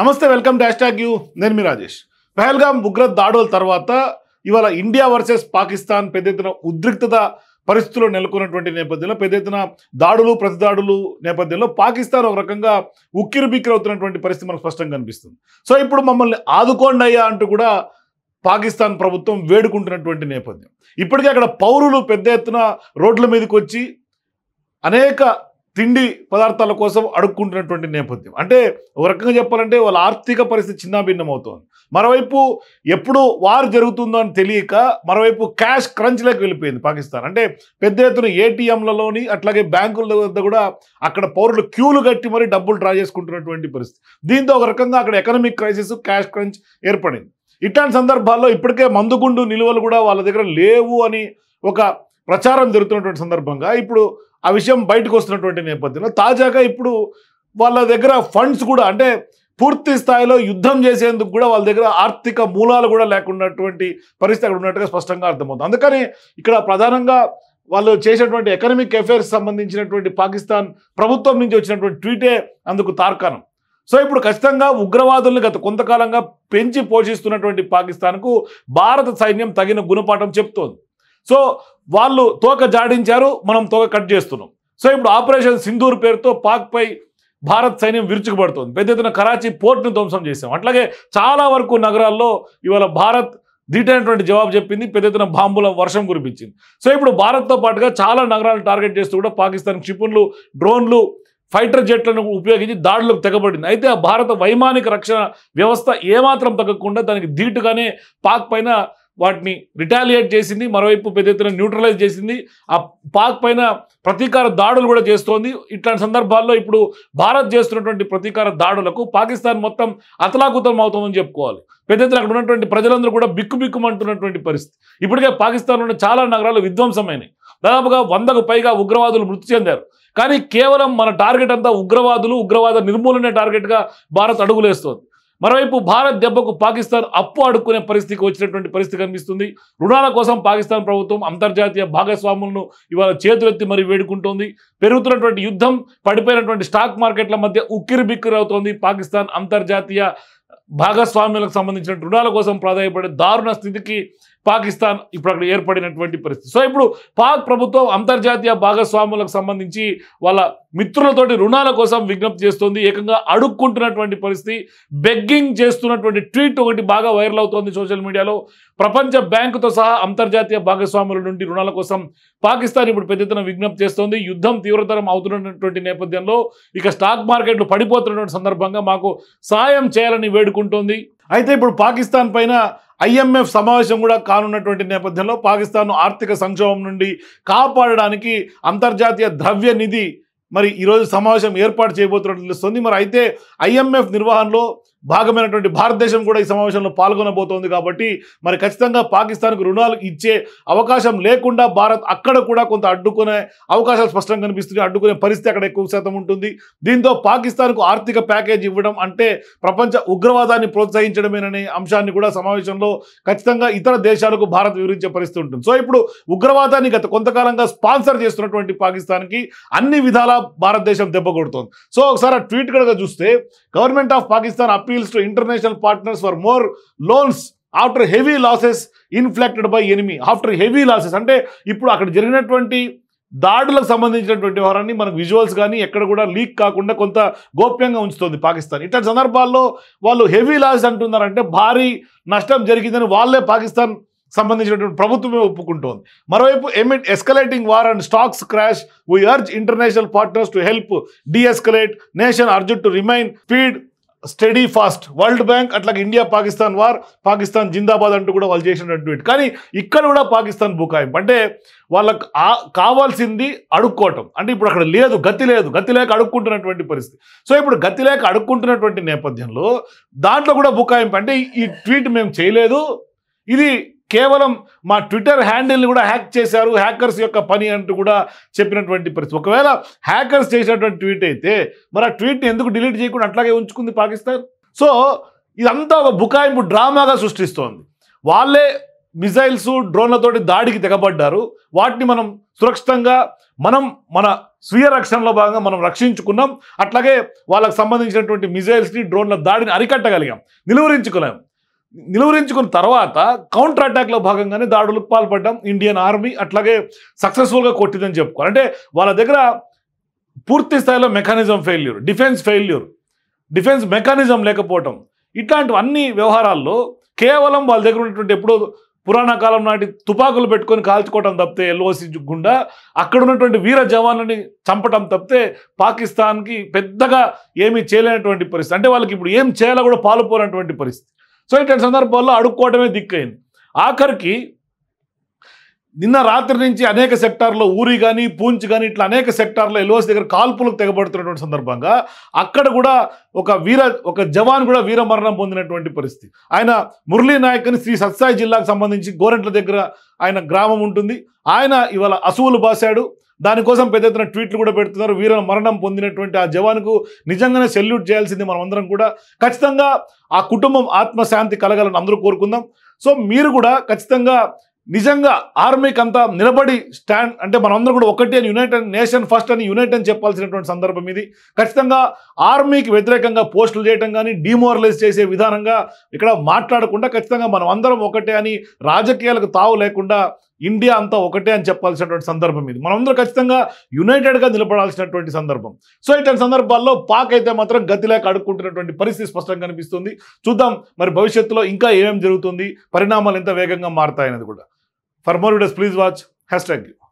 నమస్తే welcome dash tag you నేను మీ రాజేష్. పహల్గామ్ ఉగ్ర దాడుల తర్వాత ఇవాళ ఇండియా వర్సెస్ పాకిస్తాన్ పెద్ద ఎత్తున ఉద్రిక్తత పరిస్థితుల్లో నెలకొన్నటువంటి నేపథ్యంలో పెద్ద ఎత్తున దాడులు ప్రతిదాడులు నేపథ్యంలో పాకిస్తాన్ ఒక రకంగా ఉక్కిరిబిక్కిరి అవుతున్నటువంటి పరిస్థితి మనకు స్పష్టంగా కనిపిస్తుంది. సో ఇప్పుడు మమ్మల్ని ఆదుకోండి అయ్యా అంటూ కూడా పాకిస్తాన్ ప్రభుత్వం వేడుకుంటున్నటువంటి నేపథ్యం. ఇప్పటికే అక్కడ పౌరులు పెద్ద ఎత్తున రోడ్ల మీదకి వచ్చి అనేక తిండి పదార్థాల కోసం అడుక్కుంటున్నటువంటి నేపథ్యం. అంటే ఒక రకంగా చెప్పాలంటే వాళ్ళ ఆర్థిక పరిస్థితి చిన్నాభిన్నం అవుతోంది. మరోవైపు ఎప్పుడు వార్ జరుగుతుందో అని తెలియక మరోవైపు క్యాష్ క్రంచ్లోకి వెళ్ళిపోయింది పాకిస్తాన్. అంటే పెద్ద ఎత్తున ఏటీఎంలలోని అట్లాగే బ్యాంకుల వద్ద కూడా అక్కడ పౌరులు క్యూలు కట్టి మరీ డబ్బులు డ్రా చేసుకుంటున్నటువంటి పరిస్థితి. దీంతో ఒక రకంగా అక్కడ ఎకనామిక్ క్రైసిస్ క్యాష్ క్రంచ్ ఏర్పడింది. ఇట్లాంటి సందర్భాల్లో ఇప్పటికే మందుగుండు నిల్వలు కూడా వాళ్ళ దగ్గర లేవు అని ఒక ప్రచారం జరుగుతున్నటువంటి సందర్భంగా ఇప్పుడు ఆ విషయం బయటకు వస్తున్నటువంటి నేపథ్యంలో తాజాగా ఇప్పుడు వాళ్ళ దగ్గర ఫండ్స్ కూడా అంటే పూర్తి స్థాయిలో యుద్ధం చేసేందుకు కూడా వాళ్ళ దగ్గర ఆర్థిక మూలాలు కూడా లేకున్నటువంటి పరిస్థితి అక్కడ ఉన్నట్టుగా స్పష్టంగా అర్థమవుతుంది. అందుకని ఇక్కడ ప్రధానంగా వాళ్ళు చేసేటువంటి ఎకనామిక్ అఫైర్స్ సంబంధించినటువంటి పాకిస్తాన్ ప్రభుత్వం నుంచి వచ్చినటువంటి ట్వీటే అందుకు తార్కాణం. సో ఇప్పుడు ఖచ్చితంగా ఉగ్రవాదుల్ని గత కొంతకాలంగా పెంచి పోషిస్తున్నటువంటి పాకిస్తాన్కు భారత సైన్యం తగిన గుణపాఠం చెప్తోంది. సో వాళ్ళు తోక జాడించారు, మనం తోక కట్ చేస్తున్నాం. సో ఇప్పుడు ఆపరేషన్ సింధూర్ పేరుతో పాక్పై భారత్ సైన్యం విరుచుకుపడుతోంది. పెద్ద ఎత్తున కరాచీ పోర్టును ధ్వంసం చేశాం. అట్లాగే చాలా వరకు నగరాల్లో ఇవాళ భారత్ ధీటైనటువంటి జవాబు చెప్పింది, పెద్ద ఎత్తున బాంబుల వర్షం కురిపించింది. సో ఇప్పుడు భారత్తో పాటుగా చాలా నగరాలను టార్గెట్ చేస్తూ కూడా పాకిస్తాన్ క్షిపణులు, డ్రోన్లు, ఫైటర్ జెట్లను ఉపయోగించి దాడులకు తెగబడింది. అయితే ఆ భారత వైమానిక రక్షణ వ్యవస్థ ఏమాత్రం తగ్గకుండా దానికి ధీటుగానే పాక్ పైన వాటిని రిటాలియేట్ చేసింది. మరోవైపు పెద్ద ఎత్తున న్యూట్రలైజ్ చేసింది. ఆ పాక్ పైన ప్రతీకార దాడులు కూడా చేస్తోంది. ఇట్లాంటి సందర్భాల్లో ఇప్పుడు భారత్ చేస్తున్నటువంటి ప్రతీకార దాడులకు పాకిస్తాన్ మొత్తం అతలాకుతలం అవుతుందని చెప్పుకోవాలి. పెద్ద ఎత్తున అక్కడ ఉన్నటువంటి ప్రజలందరూ కూడా బిక్కుబిక్కుమంటున్నటువంటి పరిస్థితి. ఇప్పటికే పాకిస్తాన్లోని చాలా నగరాలు విధ్వంసమైనవి. దాదాపుగా 100కు పైగా ఉగ్రవాదులు మృతి చెందారు. కానీ కేవలం మన టార్గెట్ అంతా ఉగ్రవాద నిర్మూలనే టార్గెట్గా భారత్ అడుగులేస్తోంది. మరోవైపు భారత్ దెబ్బకు పాకిస్తాన్ అప్పు అడుక్కునే పరిస్థితికి వచ్చినటువంటి పరిస్థితి కనిపిస్తుంది. రుణాల కోసం పాకిస్తాన్ ప్రభుత్వం అంతర్జాతీయ భాగస్వాములను ఇవాళ చేతులెత్తి మరీ వేడుకుంటోంది. పెరుగుతున్నటువంటి యుద్ధం, పడిపోయినటువంటి స్టాక్ మార్కెట్ల మధ్య ఉక్కిరిబిక్కిరి అవుతోంది. పాకిస్తాన్ అంతర్జాతీయ భాగస్వామ్యాలకు సంబంధించిన రుణాల కోసం ప్రాధాన్యపడే దారుణ స్థితికి పాకిస్తాన్ ఇప్పుడు అక్కడ ఏర్పడినటువంటి పరిస్థితి. సో ఇప్పుడు పాక్ ప్రభుత్వం అంతర్జాతీయ భాగస్వాములకు సంబంధించి వాళ్ళ మిత్రులతోటి రుణాల కోసం విజ్ఞప్తి చేస్తుంది. ఏకంగా అడుక్కుంటున్నటువంటి పరిస్థితి, బెగ్గింగ్ చేస్తున్నటువంటి ట్వీట్ ఒకటి బాగా వైరల్ అవుతోంది సోషల్ మీడియాలో. ప్రపంచ బ్యాంకుతో సహా అంతర్జాతీయ భాగస్వాముల నుండి రుణాల కోసం పాకిస్తాన్ ఇప్పుడు పెద్ద ఎత్తున విజ్ఞప్తి చేస్తోంది. యుద్ధం తీవ్రతరం అవుతున్నటువంటి నేపథ్యంలో ఇక స్టాక్ మార్కెట్లు పడిపోతున్నటువంటి సందర్భంగా మాకు సాయం చేయాలని వేడుకుంటోంది. అయితే ఇప్పుడు పాకిస్తాన్ పైన IMF సమావేశం కూడా కానున్నటువంటి నేపథ్యంలో పాకిస్తాన్ ఆర్థిక సంక్షోభం నుండి కాపాడడానికి అంతర్జాతీయ ద్రవ్య నిధి మరి ఈరోజు సమావేశం ఏర్పాటు చేయబోతున్నట్లు తెలుస్తుంది. మరి అయితే IMF నిర్వహణలో భాగమైనటువంటి భారతదేశం కూడా ఈ సమావేశంలో పాల్గొనబోతోంది. కాబట్టి మరి ఖచ్చితంగా పాకిస్తాన్కు రుణాలు ఇచ్చే అవకాశం లేకుండా భారత్ అక్కడ కూడా కొంత అడ్డుకునే అవకాశాలు స్పష్టంగా కనిపిస్తుంది. అడ్డుకునే పరిస్థితి అక్కడ ఎక్కువ శాతం ఉంటుంది. దీంతో పాకిస్తాన్కు ఆర్థిక ప్యాకేజ్ ఇవ్వడం అంటే ప్రపంచ ఉగ్రవాదాన్ని ప్రోత్సహించడమేననే అంశాన్ని కూడా సమావేశంలో ఖచ్చితంగా ఇతర దేశాలకు భారత్ వివరించే పరిస్థితి ఉంటుంది. సో ఇప్పుడు ఉగ్రవాదాన్ని గత కొంతకాలంగా స్పాన్సర్ చేస్తున్నటువంటి పాకిస్తాన్కి అన్ని విధాలా భారతదేశం దెబ్బ కొడుతోంది. సో ఒకసారి ఆ ట్వీట్ కనుక చూస్తే, government of Pakistan appeals to international partners for more loans after heavy losses inflicted by enemy. After heavy losses అంటే ఇప్పుడు అక్కడ జరిగినటువంటి దాడులకు సంబంధించినటువంటి వ్యవహారాన్ని మనకు విజువల్స్ కానీ ఎక్కడ కూడా లీక్ కాకుండా కొంత గోప్యంగా ఉంచుతుంది పాకిస్తాన్. ఇట్లాంటి సందర్భాల్లో వాళ్ళు హెవీ లాస్ అంటున్నారంటే భారీ నష్టం జరిగిందని వాళ్ళే పాకిస్తాన్ సంబంధించినటువంటి ప్రభుత్వమే ఒప్పుకుంటోంది. మరోవైపు amid escalating war and stocks crash we urge international partners to help deescalate nation urge to remain speed study fast. World bank అట్లాగే ఇండియా పాకిస్తాన్ వార్, పాకిస్తాన్ జిందాబాద్ అంటూ కూడా వాళ్ళు చేసినటువంటి ట్వీట్. కానీ ఇక్కడ కూడా పాకిస్తాన్ బుకాయింపు. అంటే వాళ్ళకు కావాల్సింది అడుక్కోవటం. అంటే ఇప్పుడు అక్కడ లేదు, గతి లేక అడుక్కుంటున్నటువంటి పరిస్థితి. సో ఇప్పుడు గతి లేక అడుక్కుంటున్నటువంటి నేపథ్యంలో దాంట్లో కూడా బుకాయింపు. అంటే ఈ ట్వీట్ మేము చేయలేదు, ఇది కేవలం మా ట్విట్టర్ హ్యాండిల్ని కూడా హ్యాక్ చేశారు, హ్యాకర్స్ యొక్క పని అంటూ కూడా చెప్పినటువంటి పరిస్థితి. ఒకవేళ హ్యాకర్స్ చేసినటువంటి ట్వీట్ అయితే మరి ఆ ట్వీట్ని ఎందుకు డిలీట్ చేయకుండా అట్లాగే ఉంచుకుంది పాకిస్తాన్? సో ఇదంతా ఒక బుకాయింపు డ్రామాగా సృష్టిస్తోంది. వాళ్ళే మిజైల్స్ డ్రోన్లతోటి దాడికి తెగబడ్డారు. వాటిని మనం సురక్షితంగా మన స్వీయ రక్షణలో భాగంగా మనం రక్షించుకున్నాం. అట్లాగే వాళ్ళకు సంబంధించినటువంటి మిజైల్స్ని డ్రోన్ల దాడిని అరికట్టగలిగాం, నిలువరించుకున్న తర్వాత కౌంటర్ అటాక్లో భాగంగానే దాడులకు పాల్పడ్డాం. ఇండియన్ ఆర్మీ అట్లాగే సక్సెస్ఫుల్గా కొట్టిందని చెప్పుకోవాలి. అంటే వాళ్ళ దగ్గర పూర్తి స్థాయిలో మెకానిజం ఫెయిల్యూర్, డిఫెన్స్ మెకానిజం లేకపోవటం, ఇట్లాంటి అన్ని వ్యవహారాల్లో కేవలం వాళ్ళ దగ్గర ఉన్నటువంటి ఎప్పుడో పురాణ కాలం నాటి తుపాకులు పెట్టుకొని కాల్చుకోవటం తప్పితే ఎల్ఓసి గుండా అక్కడ ఉన్నటువంటి వీర జవాన్లని చంపటం తప్పితే పాకిస్తాన్కి పెద్దగా ఏమీ చేయలేనటువంటి పరిస్థితి. అంటే వాళ్ళకి ఇప్పుడు ఏం చేయాలో కూడా పాలుపోనటువంటి పరిస్థితి. సో ఇట్లాంటి సందర్భాల్లో అడుక్కోవడమే దిక్కైంది. ఆఖరికి నిన్న రాత్రి నుంచి అనేక సెక్టార్లో ఊరి కానీ పూంచ్ కానీ ఇట్లా అనేక సెక్టార్లో ఎల్ఓసి దగ్గర కాల్పులకు తెగబడుతున్నటువంటి సందర్భంగా అక్కడ కూడా ఒక జవాన్ కూడా వీరమరణం పొందినటువంటి పరిస్థితి. ఆయన మురళీ నాయక్ అని శ్రీ సత్సాయి జిల్లాకు సంబంధించి గోరెంట్ల దగ్గర ఆయన గ్రామం ఉంటుంది. ఆయన ఇవాళ అసువులు బాసాడు. దానికోసం పెద్ద ఎత్తున ట్వీట్లు కూడా పెడుతున్నారు. వీర మరణం పొందినటువంటి ఆ జవాన్కు నిజంగానే సెల్యూట్ చేయాల్సింది మనం అందరం కూడా. ఖచ్చితంగా ఆ కుటుంబం ఆత్మశాంతి కలగాలని అందరూ కోరుకుందాం. సో మీరు కూడా ఖచ్చితంగా నిజంగా ఆర్మీకి అంతా నిలబడి స్టాండ్ అంటే మనందరం కూడా ఒకటి అని యునైటెడ్ నేషన్ ఫస్ట్ అని యునైట్ అని చెప్పాల్సినటువంటి సందర్భం ఇది. ఖచ్చితంగా ఆర్మీకి వ్యతిరేకంగా పోస్టులు చేయడం కానీ డిమోరలైజ్ చేసే విధానంగా ఇక్కడ మాట్లాడకుండా ఖచ్చితంగా మనం అందరం ఒకటే అని రాజకీయాలకు తావు లేకుండా ఇండియా అంతా ఒకటే అని చెప్పాల్సినటువంటి సందర్భం ఇది. మనందరం ఖచ్చితంగా యునైటెడ్గా నిలబడాల్సినటువంటి సందర్భం. సో ఇట్లాంటి సందర్భాల్లో పాక్ అయితే మాత్రం గతి లేక అడుక్కుంటున్నటువంటి పరిస్థితి స్పష్టంగా కనిపిస్తుంది. చూద్దాం మరి భవిష్యత్తులో ఇంకా ఏమేమి జరుగుతుంది, పరిణామాలు ఎంత వేగంగా మారుతాయనేది కూడా. For more videos, please watch #.